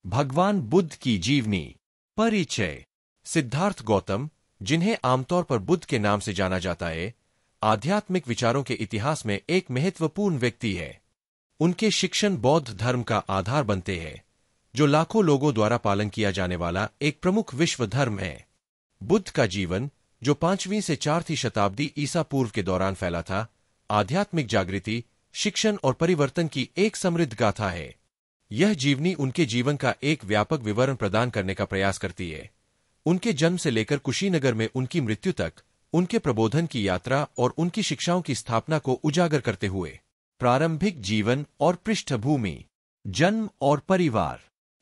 भगवान बुद्ध की जीवनी। परिचय। सिद्धार्थ गौतम, जिन्हें आमतौर पर बुद्ध के नाम से जाना जाता है, आध्यात्मिक विचारों के इतिहास में एक महत्वपूर्ण व्यक्ति है। उनके शिक्षण बौद्ध धर्म का आधार बनते हैं, जो लाखों लोगों द्वारा पालन किया जाने वाला एक प्रमुख विश्व धर्म है। बुद्ध का जीवन, जो 5वीं से 4वीं शताब्दी ईसा पूर्व के दौरान फैला था, आध्यात्मिक जागृति, शिक्षण और परिवर्तन की एक समृद्ध गाथा है। यह जीवनी उनके जीवन का एक व्यापक विवरण प्रदान करने का प्रयास करती है, उनके जन्म से लेकर कुशीनगर में उनकी मृत्यु तक, उनके प्रबोधन की यात्रा और उनकी शिक्षाओं की स्थापना को उजागर करते हुए। प्रारंभिक जीवन और पृष्ठभूमि। जन्म और परिवार।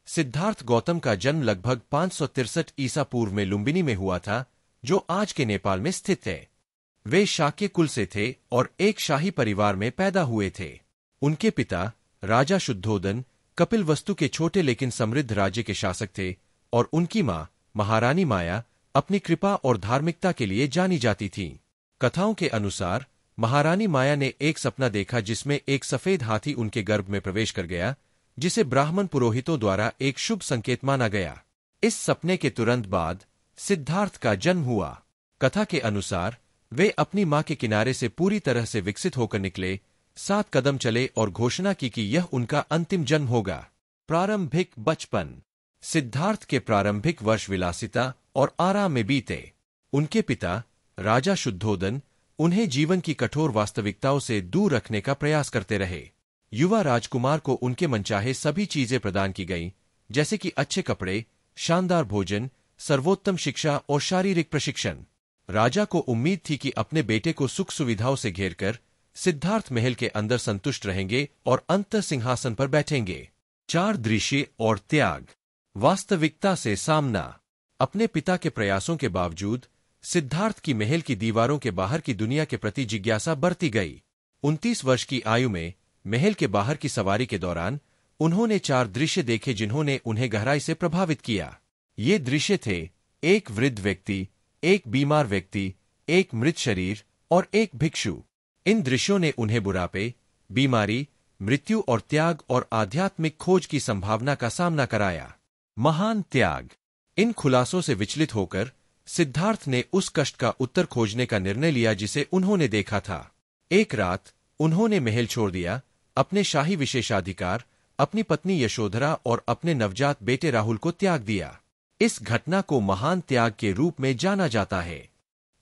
सिद्धार्थ गौतम का जन्म लगभग 563 ईसा पूर्व में लुम्बिनी में हुआ था, जो आज के नेपाल में स्थित है। वे शाक्य कुल से थे और एक शाही परिवार में पैदा हुए थे। उनके पिता राजा शुद्धोदन कपिलवस्तु के छोटे लेकिन समृद्ध राज्य के शासक थे और उनकी मां महारानी माया अपनी कृपा और धार्मिकता के लिए जानी जाती थीं। कथाओं के अनुसार महारानी माया ने एक सपना देखा जिसमें एक सफेद हाथी उनके गर्भ में प्रवेश कर गया, जिसे ब्राह्मण पुरोहितों द्वारा एक शुभ संकेत माना गया। इस सपने के तुरंत बाद सिद्धार्थ का जन्म हुआ। कथा के अनुसार वे अपनी मां के किनारे से पूरी तरह से विकसित होकर निकले, 7 कदम चले और घोषणा की कि यह उनका अंतिम जन्म होगा। प्रारंभिक बचपन। सिद्धार्थ के प्रारंभिक वर्ष विलासिता और आराम में बीते। उनके पिता राजा शुद्धोदन उन्हें जीवन की कठोर वास्तविकताओं से दूर रखने का प्रयास करते रहे। युवा राजकुमार को उनके मनचाहे सभी चीजें प्रदान की गईं, जैसे कि अच्छे कपड़े, शानदार भोजन, सर्वोत्तम शिक्षा और शारीरिक प्रशिक्षण। राजा को उम्मीद थी कि अपने बेटे को सुख सुविधाओं से घेरकर सिद्धार्थ महल के अंदर संतुष्ट रहेंगे और अंत सिंहासन पर बैठेंगे। 4 दृश्य और त्याग। वास्तविकता से सामना। अपने पिता के प्रयासों के बावजूद सिद्धार्थ की महल की दीवारों के बाहर की दुनिया के प्रति जिज्ञासा बढ़ती गई। 29 वर्ष की आयु में महल के बाहर की सवारी के दौरान उन्होंने 4 दृश्य देखे जिन्होंने उन्हें गहराई से प्रभावित किया। ये दृश्य थे: एक वृद्ध व्यक्ति, एक बीमार व्यक्ति, एक मृत शरीर और एक भिक्षु। इन दृश्यों ने उन्हें बुढ़ापे, बीमारी, मृत्यु और त्याग और आध्यात्मिक खोज की संभावना का सामना कराया। महान त्याग। इन खुलासों से विचलित होकर सिद्धार्थ ने उस कष्ट का उत्तर खोजने का निर्णय लिया जिसे उन्होंने देखा था। एक रात उन्होंने महल छोड़ दिया, अपने शाही विशेषाधिकार, अपनी पत्नी यशोधरा और अपने नवजात बेटे राहुल को त्याग दिया। इस घटना को महान त्याग के रूप में जाना जाता है।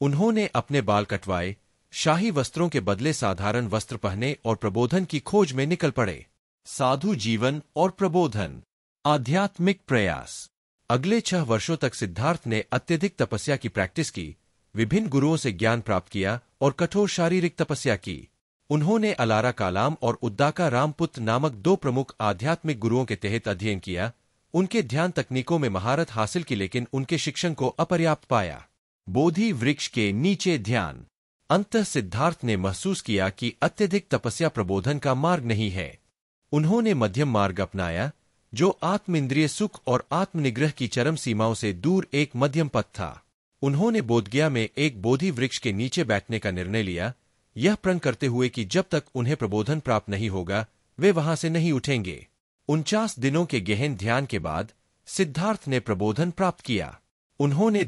उन्होंने अपने बाल कटवाए, शाही वस्त्रों के बदले साधारण वस्त्र पहने और प्रबोधन की खोज में निकल पड़े। साधु जीवन और प्रबोधन। आध्यात्मिक प्रयास। अगले 6 वर्षों तक सिद्धार्थ ने अत्यधिक तपस्या की प्रैक्टिस की, विभिन्न गुरुओं से ज्ञान प्राप्त किया और कठोर शारीरिक तपस्या की। उन्होंने अलारा कालाम और उद्दाका रामपुत्र नामक 2 प्रमुख आध्यात्मिक गुरुओं के तहत अध्ययन किया। उनके ध्यान तकनीकों में महारत हासिल की, लेकिन उनके शिक्षण को अपर्याप्त पाया। बोधि वृक्ष के नीचे ध्यान। अंततः सिद्धार्थ ने महसूस किया कि अत्यधिक तपस्या प्रबोधन का मार्ग नहीं है। उन्होंने मध्यम मार्ग अपनाया, जो आत्म इंद्रिय सुख और आत्मनिग्रह की चरम सीमाओं से दूर एक मध्यम पथ था। उन्होंने बोधगया में एक बोधि वृक्ष के नीचे बैठने का निर्णय लिया, यह प्रण करते हुए कि जब तक उन्हें प्रबोधन प्राप्त नहीं होगा, वे वहां से नहीं उठेंगे। 49 दिनों के गहन ध्यान के बाद सिद्धार्थ ने प्रबोधन प्राप्त किया। उन्होंने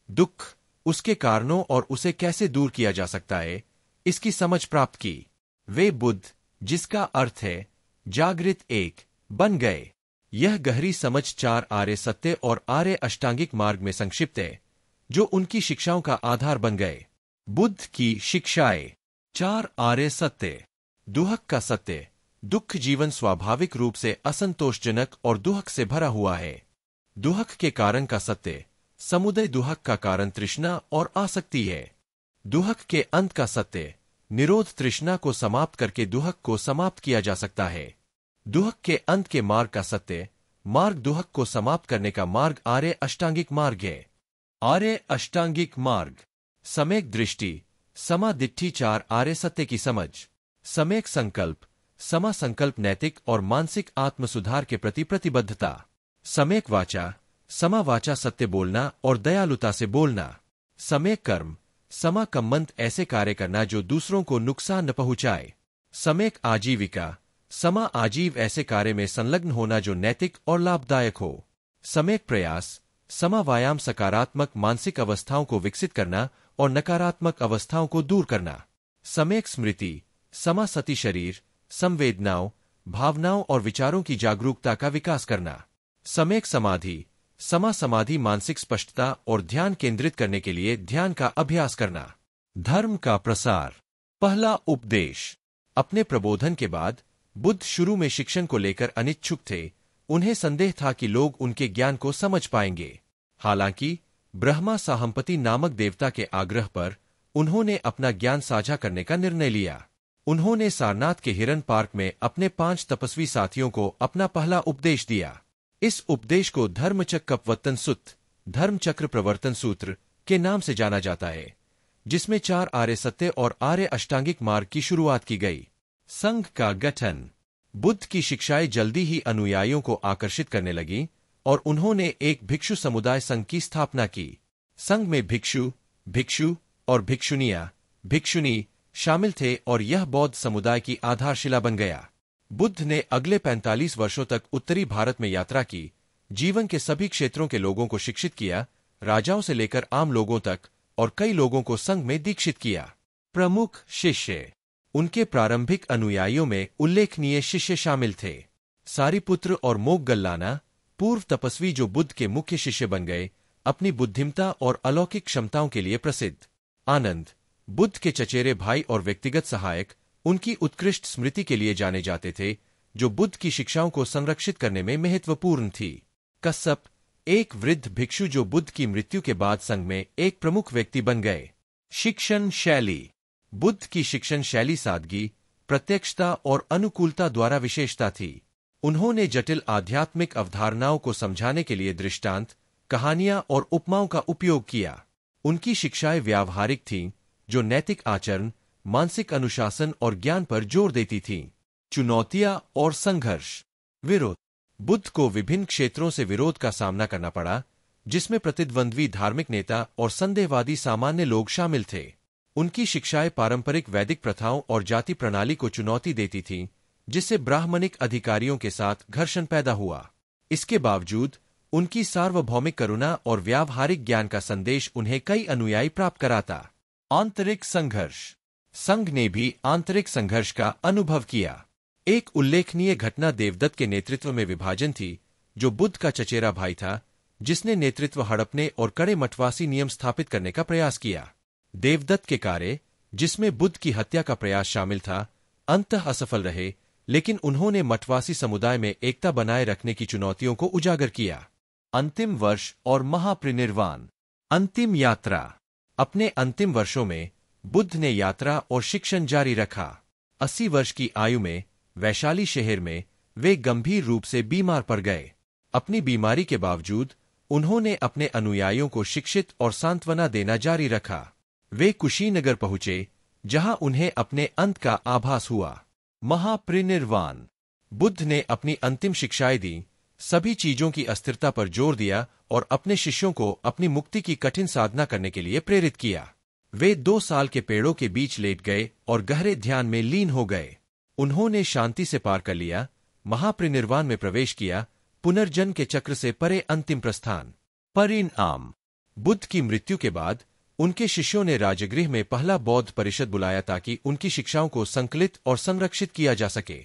दुख, उसके कारणों और उसे कैसे दूर किया जा सकता है, इसकी समझ प्राप्त की। वे बुद्ध, जिसका अर्थ है जागृत एक, बन गए। यह गहरी समझ 4 आर्य सत्य और आर्य अष्टांगिक मार्ग में संक्षिप्त है, जो उनकी शिक्षाओं का आधार बन गए। बुद्ध की शिक्षाएं। 4 आर्य सत्य। दुहक का सत्य। दुख जीवन स्वाभाविक रूप से असंतोषजनक और दुहक से भरा हुआ है। दुहक के कारण का सत्य। समुदय दुहक का कारण तृष्णा और आसक्ति है। दुहक के अंत का सत्य। निरोध तृष्णा को समाप्त करके दुहक को समाप्त किया जा सकता है। दुहक के अंत के मार्ग का सत्य। मार्ग दुहक को समाप्त करने का मार्ग आर्य अष्टांगिक मार्ग है। आर्य अष्टांगिक मार्ग। सम्यक दृष्टि, समादिट्ठी 4 आर्य सत्य की समझ। सम्यक संकल्प, समा संकल्प नैतिक और मानसिक आत्म सुधार के प्रति प्रतिबद्धता। सम्यक वाचा, समा वाचा सत्य बोलना और दयालुता से बोलना। सम्यक कर्म, समा कम्मंत ऐसे कार्य करना जो दूसरों को नुकसान न पहुंचाए। सम्यक आजीविका, समा आजीव ऐसे कार्य में संलग्न होना जो नैतिक और लाभदायक हो। सम्यक प्रयास, समा व्यायाम सकारात्मक मानसिक अवस्थाओं को विकसित करना और नकारात्मक अवस्थाओं को दूर करना। सम्यक स्मृति, समा सती शरीर, संवेदनाओं, भावनाओं और विचारों की जागरूकता का विकास करना। सम्यक समाधि, समा समाधि मानसिक स्पष्टता और ध्यान केंद्रित करने के लिए ध्यान का अभ्यास करना। धर्म का प्रसार। पहला उपदेश। अपने प्रबोधन के बाद बुद्ध शुरू में शिक्षण को लेकर अनिच्छुक थे। उन्हें संदेह था कि लोग उनके ज्ञान को समझ पाएंगे। हालांकि ब्रह्मा साहंपति नामक देवता के आग्रह पर उन्होंने अपना ज्ञान साझा करने का निर्णय लिया। उन्होंने सारनाथ के हिरन पार्क में अपने 5 तपस्वी साथियों को अपना पहला उपदेश दिया। इस उपदेश को धर्मचक्कपवर्तन सुत्त, धर्मचक्र प्रवर्तन सूत्र के नाम से जाना जाता है, जिसमें 4 आर्य सत्य और आर्य अष्टांगिक मार्ग की शुरुआत की गई। संघ का गठन। बुद्ध की शिक्षाएं जल्दी ही अनुयायियों को आकर्षित करने लगीं और उन्होंने एक भिक्षु समुदाय संघ की स्थापना की। संघ में भिक्षु, भिक्षु और भिक्षुनी शामिल थे और यह बौद्ध समुदाय की आधारशिला बन गया। बुद्ध ने अगले 45 वर्षों तक उत्तरी भारत में यात्रा की, जीवन के सभी क्षेत्रों के लोगों को शिक्षित किया, राजाओं से लेकर आम लोगों तक, और कई लोगों को संघ में दीक्षित किया। प्रमुख शिष्य। उनके प्रारंभिक अनुयायियों में उल्लेखनीय शिष्य शामिल थे। सारिपुत्र और मोग्गल्लाना, पूर्व तपस्वी जो बुद्ध के मुख्य शिष्य बन गए, अपनी बुद्धिमता और अलौकिक क्षमताओं के लिए प्रसिद्ध। आनंद, बुद्ध के चचेरे भाई और व्यक्तिगत सहायक, उनकी उत्कृष्ट स्मृति के लिए जाने जाते थे, जो बुद्ध की शिक्षाओं को संरक्षित करने में महत्वपूर्ण थी। कश्यप, एक वृद्ध भिक्षु जो बुद्ध की मृत्यु के बाद संघ में एक प्रमुख व्यक्ति बन गए। शिक्षण शैली। बुद्ध की शिक्षण शैली सादगी, प्रत्यक्षता और अनुकूलता द्वारा विशेषता थी। उन्होंने जटिल आध्यात्मिक अवधारणाओं को समझाने के लिए दृष्टांत, कहानियां और उपमाओं का उपयोग किया। उनकी शिक्षाएं व्यावहारिक थीं, जो नैतिक आचरण, मानसिक अनुशासन और ज्ञान पर जोर देती थीं। चुनौतियां और संघर्ष। विरोध। बुद्ध को विभिन्न क्षेत्रों से विरोध का सामना करना पड़ा, जिसमें प्रतिद्वंद्वी धार्मिक नेता और संदेहवादी सामान्य लोग शामिल थे। उनकी शिक्षाएं पारंपरिक वैदिक प्रथाओं और जाति प्रणाली को चुनौती देती थीं, जिससे ब्राह्मणिक अधिकारियों के साथ घर्षण पैदा हुआ। इसके बावजूद उनकी सार्वभौमिक करुणा और व्यावहारिक ज्ञान का संदेश उन्हें कई अनुयायी प्राप्त कराता। आंतरिक संघर्ष। संघ ने भी आंतरिक संघर्ष का अनुभव किया। एक उल्लेखनीय घटना देवदत्त के नेतृत्व में विभाजन थी, जो बुद्ध का चचेरा भाई था, जिसने नेतृत्व हड़पने और कड़े मठवासी नियम स्थापित करने का प्रयास किया। देवदत्त के कार्य, जिसमें बुद्ध की हत्या का प्रयास शामिल था, अंततः असफल रहे, लेकिन उन्होंने मठवासी समुदाय में एकता बनाए रखने की चुनौतियों को उजागर किया। अंतिम वर्ष और महापरिनिर्वाण। अंतिम यात्रा। अपने अंतिम वर्षों में बुद्ध ने यात्रा और शिक्षण जारी रखा। 80 वर्ष की आयु में वैशाली शहर में वे गंभीर रूप से बीमार पड़ गए। अपनी बीमारी के बावजूद उन्होंने अपने अनुयायियों को शिक्षित और सांत्वना देना जारी रखा। वे कुशीनगर पहुंचे, जहां उन्हें अपने अंत का आभास हुआ। महापरिनिर्वाण। बुद्ध ने अपनी अंतिम शिक्षाएं दी, सभी चीजों की अस्थिरता पर जोर दिया और अपने शिष्यों को अपनी मुक्ति की कठिन साधना करने के लिए प्रेरित किया। वे 2 साल के पेड़ों के बीच लेट गए और गहरे ध्यान में लीन हो गए। उन्होंने शांति से पार कर लिया, महापरिनिर्वाण में प्रवेश किया, पुनर्जन्म के चक्र से परे अंतिम प्रस्थान। परिणाम। बुद्ध की मृत्यु के बाद उनके शिष्यों ने राजगृह में पहला बौद्ध परिषद बुलाया ताकि उनकी शिक्षाओं को संकलित और संरक्षित किया जा सके।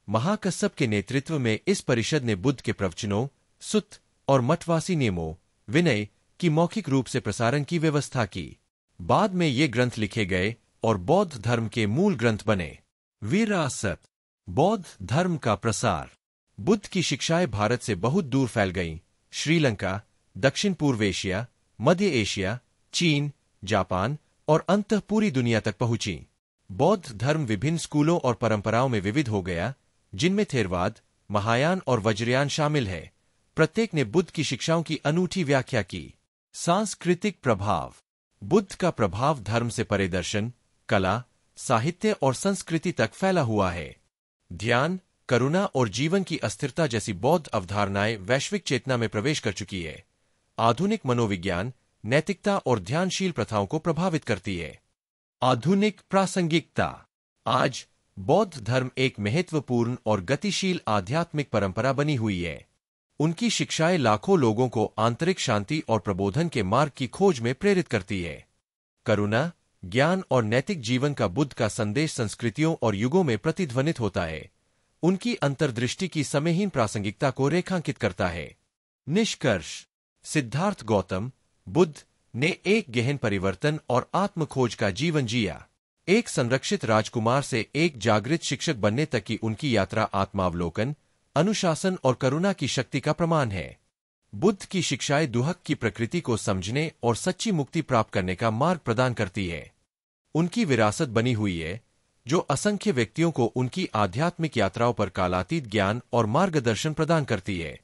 महाकश्यप के नेतृत्व में इस परिषद ने बुद्ध के प्रवचनों, सुत्त और मठवासी नियमों, विनय की मौखिक रूप से प्रसारण की व्यवस्था की। बाद में ये ग्रंथ लिखे गए और बौद्ध धर्म के मूल ग्रंथ बने। विरासत। बौद्ध धर्म का प्रसार। बुद्ध की शिक्षाएं भारत से बहुत दूर फैल गईं। श्रीलंका, दक्षिण पूर्व एशिया, मध्य एशिया, चीन, जापान और अंततः पूरी दुनिया तक पहुंची। बौद्ध धर्म विभिन्न स्कूलों और परंपराओं में विविध हो गया, जिनमें थेरवाद, महायान और वज्रयान शामिल है। प्रत्येक ने बुद्ध की शिक्षाओं की अनूठी व्याख्या की। सांस्कृतिक प्रभाव। बुद्ध का प्रभाव धर्म से परे दर्शन, कला, साहित्य और संस्कृति तक फैला हुआ है। ध्यान, करुणा और जीवन की अस्थिरता जैसी बौद्ध अवधारणाएं वैश्विक चेतना में प्रवेश कर चुकी है। आधुनिक मनोविज्ञान नैतिकता और ध्यानशील प्रथाओं को प्रभावित करती है। आधुनिक प्रासंगिकता। आज बौद्ध धर्म एक महत्वपूर्ण और गतिशील आध्यात्मिक परंपरा बनी हुई है। उनकी शिक्षाएं लाखों लोगों को आंतरिक शांति और प्रबोधन के मार्ग की खोज में प्रेरित करती है। करुणा, ज्ञान और नैतिक जीवन का बुद्ध का संदेश संस्कृतियों और युगों में प्रतिध्वनित होता है। उनकी अंतर्दृष्टि की समयहीन प्रासंगिकता को रेखांकित करता है। निष्कर्ष: सिद्धार्थ गौतम बुद्ध ने एक गहन परिवर्तन और आत्मखोज का जीवन जिया। एक संरक्षित राजकुमार से एक जागृत शिक्षक बनने तक की उनकी यात्रा आत्मावलोकन, अनुशासन और करुणा की शक्ति का प्रमाण है। बुद्ध की शिक्षाएं दुहक की प्रकृति को समझने और सच्ची मुक्ति प्राप्त करने का मार्ग प्रदान करती है। उनकी विरासत बनी हुई है जो असंख्य व्यक्तियों को उनकी आध्यात्मिक यात्राओं पर कालातीत ज्ञान और मार्गदर्शन प्रदान करती है।